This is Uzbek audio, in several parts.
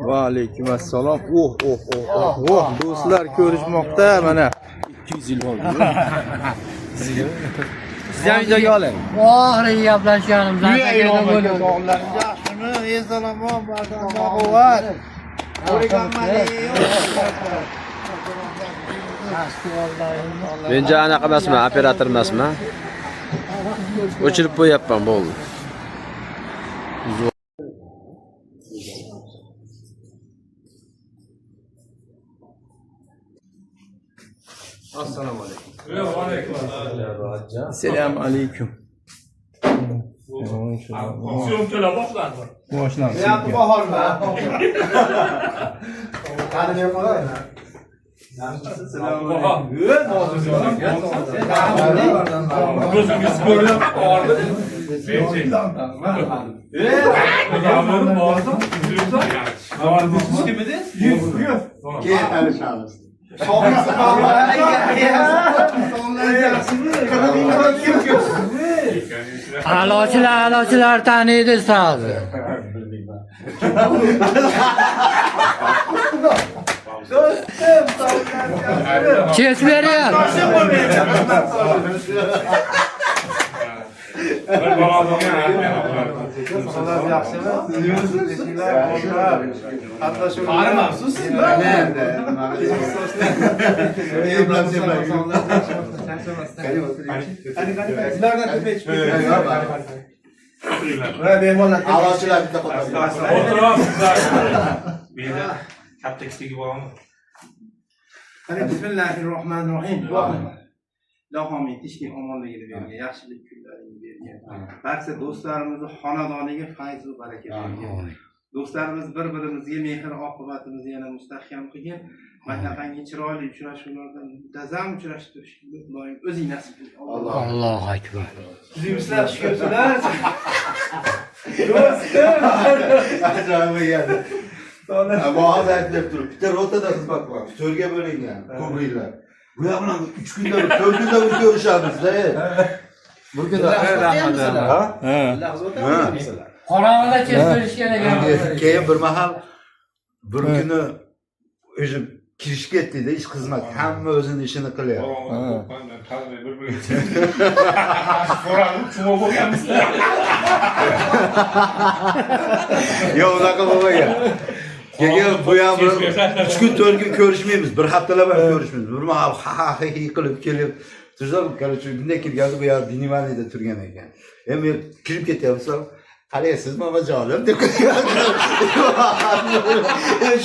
Va alaykum assalom. Do'stlar ko'rishmoqda mana 200 yil bo'ldi. Sizlar videoga oling. Oxirgi gaplashganimizdan keyin bo'ldi. Yaxshimi? Salomon, barkamol quvvat. Men anaqa emasman, operator emasman. O'chirib qo'yapman, bo'ldi. Assalomu alaykum. Va alaykum assalom. Assalomu alaykum. Syomkalar boshlandi. Boshlandi. Yaxshi bahorda. Qani men qo'yaymi? Assalomu alaykum. Ko'zingiz ko'rib qoldi. Keyin tanishamiz. A'lochilar taniydi sizni. Kes beryapti. Bismillahirrohmanirrohim. Ilohim tinchlik omonligini bergan, yaxshilik kunlarini bergan. Barcha do'stlarimizni xonadoniga fayz va baraka bergan. Do'stlarimiz bir-birimizga mehr oqibatimizni yana mustahkam qilgan. Manaqangi chiroyli uchrashuvlardan muntazam uchrashib turishni Xudoyim o'zing nasib qil. Allohu akbar. Sizlar shukursizlar. Do'stim. Ajoyib. Boğaz aytib turib, bitta rotada xizmat qilamiz. 4 ga bo'lingan ko'priklar. Bu yoq bilan 3 kunda, 4 kunda ko'rishamiz-da. Bir kunda Qorong'ida kes berishgan ekan. keyin bir mahal bir kuni o'zim kirish ketdi-da, ish xizmat. Hamma o'zining ishini qilyapti. Yo'q, unaqa bo'lmagan. Keyin bu ham 3 kun 4 kun ko'rishmaymiz, bir haftalab ham ko'rishmaymiz. Bir mahal ha qilib kelib, turzam, короче, bunday kelganda bu yer Dinivaniyda turgan ekan. Men kirib ketyapsam, "Qalaysiz, momajonim?" deb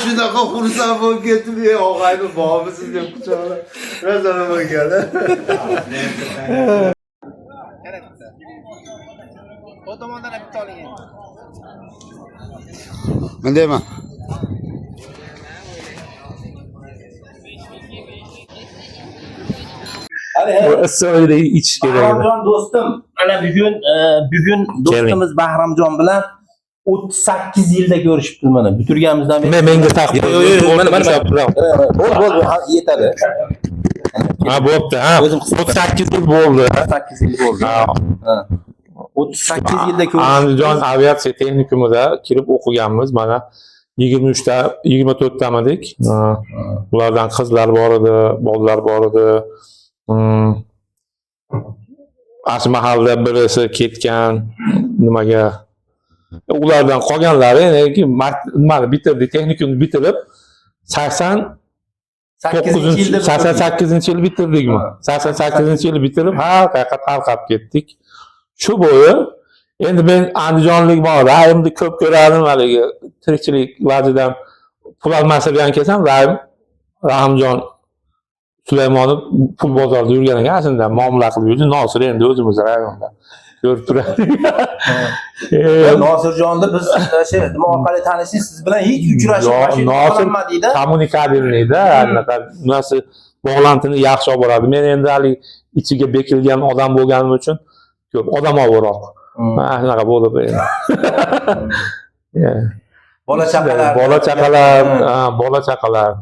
shunaqa xursand bo'lib ketdim, "Og'ayni bormisiz?" deb quchoqlab. Razana bo'lgan. O tomondan bitta oling. Mendayman. Issiqlikda ichish kerak. Bahramjon do'stim, ana bugun do'stimiz Bahramjon bilan 38 yilda ko'rishibmiz mana. Bitirganimizdan beri. Menga taqdim. Mana Bo'ldi, yetadi. Ha, bo'pti. Ha, 38 yil bo'ldi. 38 yil bo'ldi. Ha. 38 yilda ko'rishibmiz. Andijon aviatsiya texnikumida kirib o'qiganmiz. Mana 23ta, 24tamidik. Ulardan qizlar bor edi, bolalar bor edi. Asl mahallada birisi ketgan, nimaga ulardan qolganlari nimani bitirdi, texnikumni bitirib 88-yil bitirdikmi? 88-yil bitirib har qayerga tarqab ketdik. Shu bo'yi endi men andijonlik bor, rayimni ko'p ko'rardim, haligi tirikchilik vajidan pul olmasdan kelsam, Rahimjon Sulaymonov pul bozorida yurgan ekan, aslida muomala qilib yurdi. Nosir endi o'zimiz rayonda ko'rib turadi. Nosirjonni biz nima orqali tanishingiz, siz bilan hech uchrashib qolmadingda. Kommunikabilniyda, anaqa nasıl bog'lantini yaxshi olib boradi. Men endi hali ichiga bekilgan odam bo'lganim uchun ko'p odam olibroq. Mana shunaqa bo'lib endi. Bola chaqalar.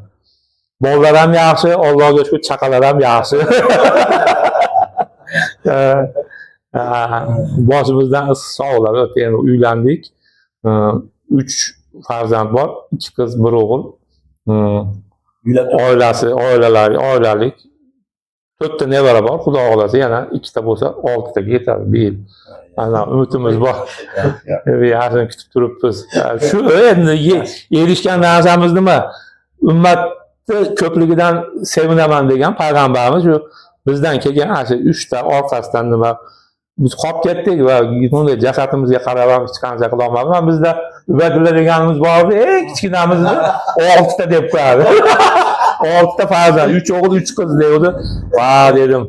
Bolalar ham yaxshi, Allohga shukr, chaqalar ham yaxshi. Boshimizdan sog'lar, endi uylandik. 3 farzand bor, 2 qiz, 1 o'g'il. Uylar Oilalik. 4 ta nevara bor, xudo xohlasa yana 2 ta bo'lsa 6 taga yetadi bir yil. Ana umidimiz bor. Yaxshini kutib turibmiz. Shu endi erishgan narsamiz nima? Ummatni ko'pligidan sevinaman degan payg'ambarimiz shu bizdan kelgan ana 3 ta orqasidan nima biz qolib ketdik va bunday jasadimizga qarab ham hech qancha qila olmadim. Bizda Ubaydulla deganimiz bor edi, kichkinamizni 6 ta deb qo'yadi. 6 ta farzand, 3 o'g'il, 3 qiz deydi. Va dedim.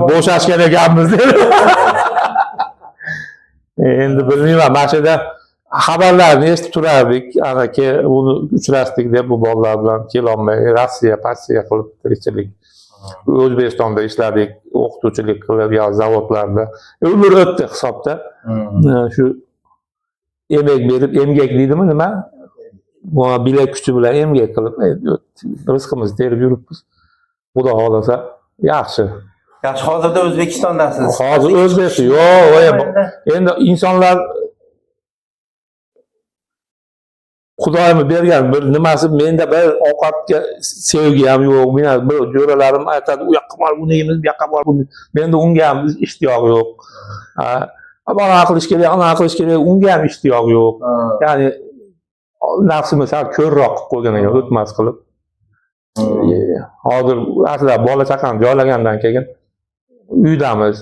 Bo'shashgan ekanmiz dedim. Endi bilmayman, mana shu yerda xabarlarni eshitib turardik. Anaki uni uchrashdik deb bu bolalar bilan kelolmay Rossiya qilib tirikchilik. O'zbekistonda ishladik, o'qituvchilik qilib, yo zavodlarda. Umr o'tdi hisobda. Shu emek berib, emgak deydimi nima? Bu bilak kuchi bilan emgak qilib, rizqimizni terib yuribmiz. Xudo xolasa yaxshi. Yaxshi, hozirda O'zbekistondasiz. Hozir O'zbekiston. Yo'q, endi insonlar Xudoyim bergan bir nimasi, menda bir ovqatga sevgi ham yo'q. Meni bir jo'ralarim aytadi, u yoqqa bor, buni yeymiz, bu yoqqa bor, buni. Menda unga ham ishtiyoq yo'q. Bana qilish kerak, ana qilish kerak, unga ham ishtiyoq yo'q. Ya'ni nafsimiz sal ko'rroq qilib qo'ygan ekan, o'tmas qilib. Hozir aslida bola chaqani joylagandan keyin uydamiz,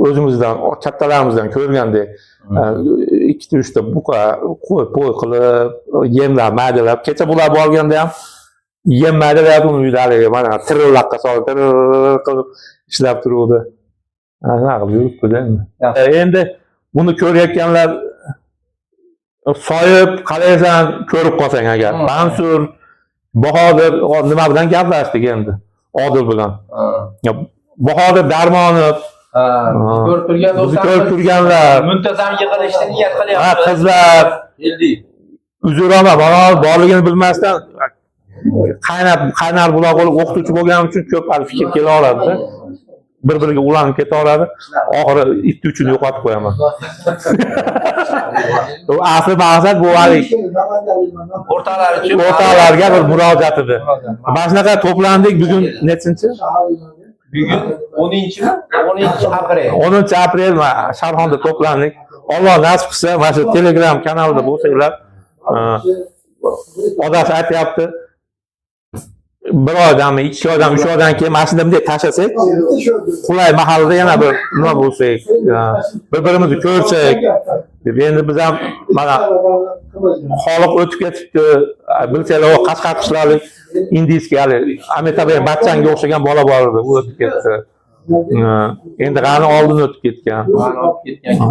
o'zimizdan, kattalarimizdan ko'rgandek 2-3 ta buqa qo'y qilib, yemlar maydalab, kecha bular borganda ham yem maydalab uni uydaligi mana tirillaqqa solib qilib ishlab turuvdi. Ana qilib yuribdi endi. Endi buni ko'rayotganlar soyib qalaysan ko'rib qolsang agar Mansur Bahodir nima bilan gaplashdik endi Odil bilan. Bahodir Darmonov ko'rib turganlar muntazam yig'ilishni niyat qilyapti. Qizlar uzuraman, mana borligini bilmasdan qaynar buloq bo'lib o'qituvchi bo'lganim uchun ko'p fikr kela oladi. Bir-biriga ulanib keta oladi. Oxiri itni uchun yo'qotib qo'yaman. Asli maqsad bu o'rtalarga bir murojaat edi. Mana shunaqa to'plandik bugun nechinchi? Bugun 10-aprel. 10-aprel Sharxonda to'plandik. Alloh nasib qilsa, mana shu Telegram kanalida bo'lsanglar, odam aytyapti. 1 oydanmi, 2 oydan, 3 oydan keyin mashinada bunday tashlasak, qulay mahallada yana bir nima bo'lsak, bir-birimizni ko'rsak, deb endi biz ham mana Xoliq o'tib ketibdi, bilsanglar, o Qashqar qishloqlik indiyskiy hali Amitabh Bachchanga o'xshagan bola bor edi, u o'tib ketdi. Endi g'ani oldin o'tib ketgan.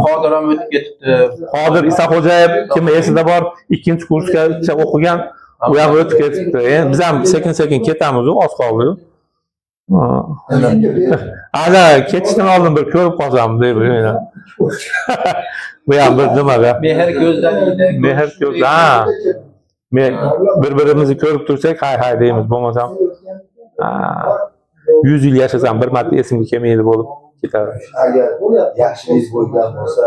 Qodir ham o'tib ketibdi. Qodir Isaxo'jayev kim esida bor, 2-kursgacha o'qigan. Bu ham o'tib ketibdi. Endi biz ham sekin-sekin ketamiz, oz qoldi. Ana ketishdan oldin bir ko'rib qolsam deb o'ylayman. Bu ham bir nimaga? Mehr ko'zdan edi. Mehr ko'zdan. Men bir-birimizni ko'rib tursak, hay deymiz, bo'lmasam 100 yil yashasam bir marta esimga kelmaydi bo'lib ketadi. Agar yaxshilik bo'lgan bo'lsa,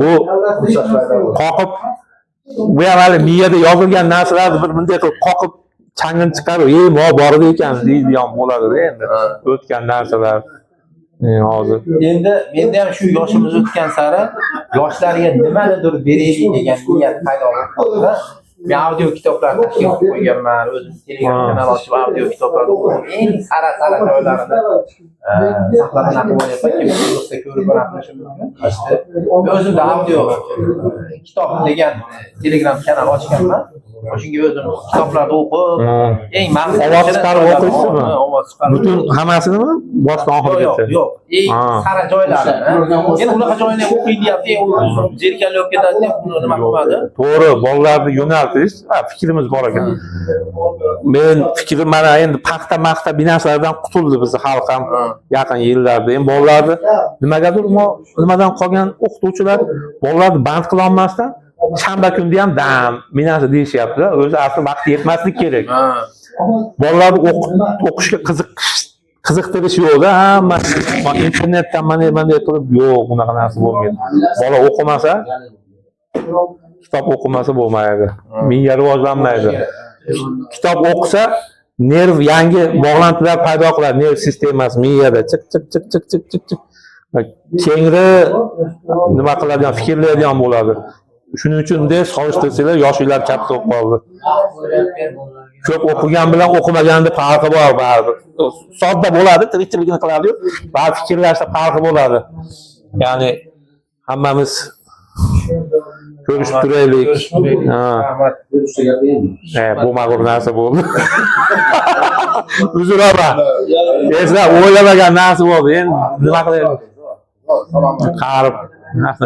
bu qoqib bu ham hali miyada yozilgan narsalarni bir bunday qilib qoqib changini chiqarib, mo bor edi ekan deydigan bo'ladi endi. O'tgan narsalar hozir. Endi menda ham shu yoshimiz o'tgan sari yoshlarga nimanidir beraylik degan niyat paydo bo'ldi. Men audio kitoblarni tashkil qilib qo'yganman, o'zim Telegram kanal ochib audio kitoblarni o'qib, eng sara joylarini saqlab qo'yapman, kim bo'lsa ko'rib o'qishi mumkin. Men o'zimda audio kitob degan Telegram kanal ochganman. Shunga o'zim kitoblarni o'qib, eng maqsad ovoz chiqarib o'qiysizmi? Butun hammasinimi? Boshdan oxirigacha. Yo'q. Eng sara joylarini. Endi unaqa joyni o'qiy deyapti, zerikali bo'lib ketadi deb buni nima qilmadi? To'g'ri, bolalarni yo'naltirish fikrimiz bor ekan. Men fikrim mana endi paxta binolardan qutuldi bizni xalq ham yaqin yillarda. Endi bolalarni nimagadir nimadan qolgan o'qituvchilar bolalarni band qila olmasdan shanba kunda ham dam minasi deyishyapti. O'zi asli vaqti yetmaslik kerak. Bolalarni o'qishga qiziqtirish yo'qda hamma internetdan mana turib yo'q bunaqa narsa bo'lmaydi. Bola o'qimasa, kitob o'qimasa bo'lmaydi. Miya rivojlanmaydi. Kitob o'qisa nerv yangi bog'lantilar paydo qiladi, nerv sistemasi miyada chiq kengri nima qiladigan, fikrlaydigan bo'ladi. Shuning uchun de solishtirsanglar yoshlar katta bo'lib qoldi. Ko'p o'qigan bilan o'qimaganning farqi bor baribir. Sodda bo'ladi, tirikchiligini qiladi-yu, baribir fikrlashda farqi bo'ladi. Ya'ni hammamiz ko'rishib turaylik. Bu ma'qul narsa bo'ldi. Uzraman. Eslar o'ylamagan narsa bo'ldi. Endi nima qilaylik? Qarib, narsa